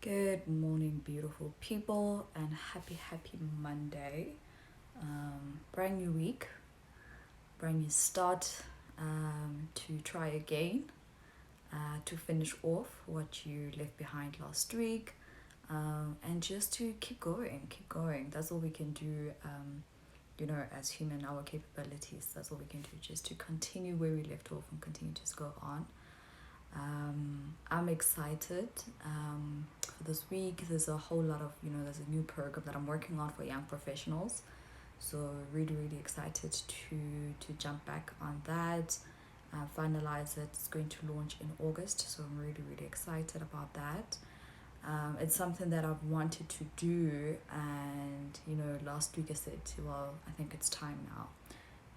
Good morning, beautiful people, and happy Monday. Brand new week, brand new start to try again, to finish off what you left behind last week, and just to keep going, keep going. That's all we can do, as human, our capabilities. That's all we can do, just to continue where we left off and continue to go on. I'm excited for this week. There's a whole lot of, there's a new program that I'm working on for young professionals. So really excited to jump back on that, finalize it. It's going to launch in August. So I'm really excited about that. It's something that I've wanted to do, and last week I said, well, I think it's time now,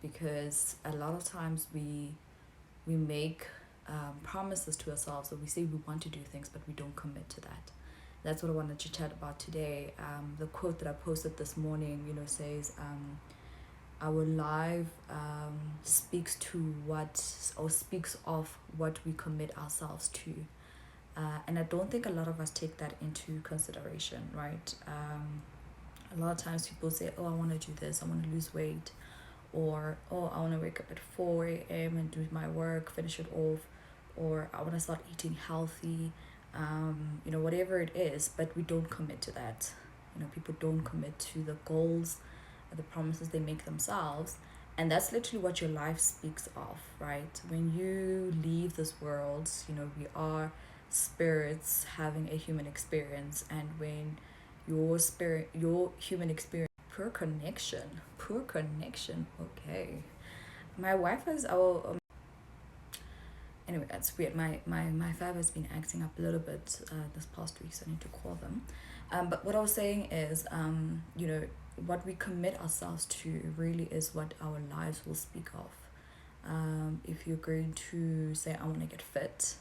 because a lot of times we make promises to ourselves, or we say we want to do things but we don't commit to that. That's what I wanted to chat about today. The quote that I posted this morning says, our life speaks of what we commit ourselves to, and I don't think a lot of us take that into consideration, right? A lot of times people say, oh, I want to do this, I want to lose weight, or oh, I want to wake up at 4 a.m. and do my work, finish it off, or I want to start eating healthy, whatever it is, but we don't commit to that. People don't commit to the goals, the promises they make themselves, and that's literally what your life speaks of, right? When you leave this world, we are spirits having a human experience, and when your human experience, poor connection, okay. My Wi-Fi is anyway, that's weird. My five has been acting up a little bit this past week, so I need to call them. But what I was saying is, what we commit ourselves to really is what our lives will speak of. If you're going to say, I want to get fit,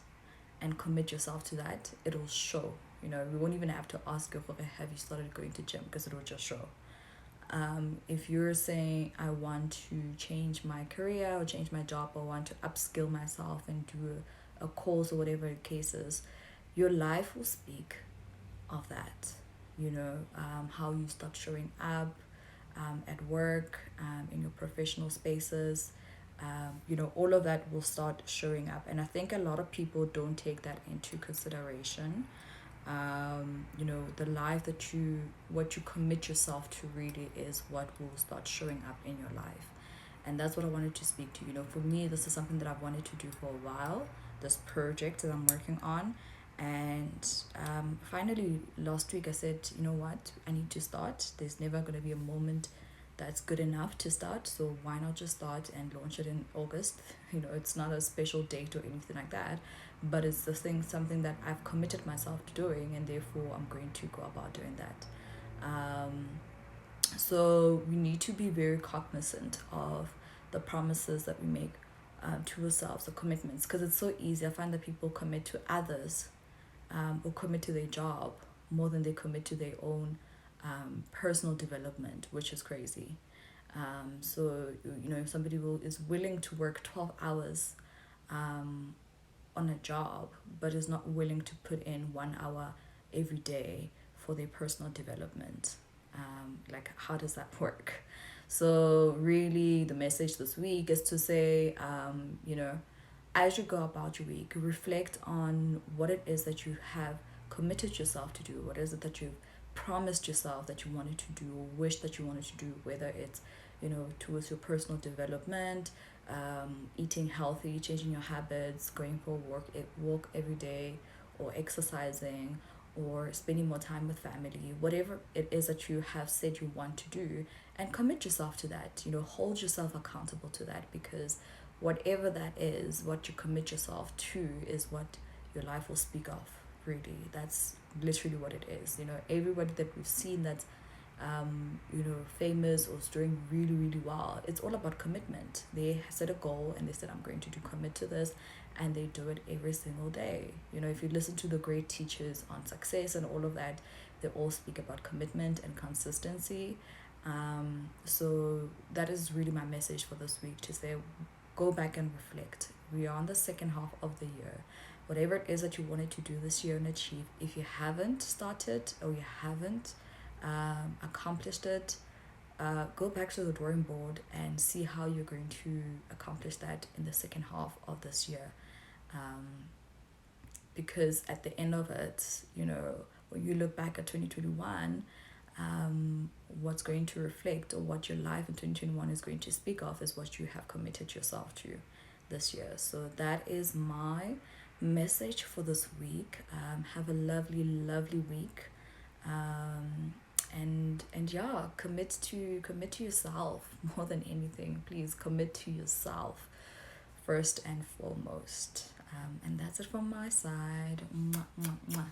and commit yourself to that, it'll show. We won't even have to ask you, have you started going to gym, because it'll just show. If you're saying, I want to change my career or change my job, or want to upskill myself and do a course or whatever the case is, your life will speak of that. How you start showing up at work, in your professional spaces, all of that will start showing up. And I think a lot of people don't take that into consideration. The life what you commit yourself to really is what will start showing up in your life. And that's what I wanted to speak to. For me, this is something that I've wanted to do for a while, this project that I'm working on. And finally, last week I said, you know what, I need to start. There's never going to be a moment that's good enough to start, so why not just start and launch it in August? It's not a special date or anything like that, but it's something that I've committed myself to doing, and therefore I'm going to go about doing that. So we need to be very cognizant of the promises that we make to ourselves, the commitments, because it's so easy. I find that people commit to others, or commit to their job more than they commit to their own personal development, which is crazy. So if somebody is willing to work 12 hours on a job, but is not willing to put in 1 hour every day for their personal development, how does that work? So really, the message this week is to say, as you go about your week, reflect on what it is that you have committed yourself to do. What is it that you've promised yourself that you wanted to do, or wish that you wanted to do, whether it's towards your personal development, eating healthy, changing your habits, going for a walk every day, or exercising, or spending more time with family, whatever it is that you have said you want to do, and commit yourself to that. Hold yourself accountable to that, because whatever that is, what you commit yourself to is what your life will speak of. Really, that's literally what it is. Everybody that we've seen that's famous or is doing really well, it's all about commitment. They set a goal and they said, I'm going to commit to this, and they do it every single day. If you listen to the great teachers on success and all of that, they all speak about commitment and consistency. So that is really my message for this week, to say, go back and reflect. We are on the second half of the year. whatever it is that you wanted to do this year and achieve, if you haven't started or you haven't accomplished it, go back to the drawing board and see how you're going to accomplish that in the second half of this year. Because at the end of it, when you look back at 2021, what's going to reflect, or what your life in 2021 is going to speak of, is what you have committed yourself to this year. So that is my message for this week. Have a lovely week. And yeah, commit to yourself more than anything. Please commit to yourself first and foremost. And that's it from my side. Mwah, mwah, mwah.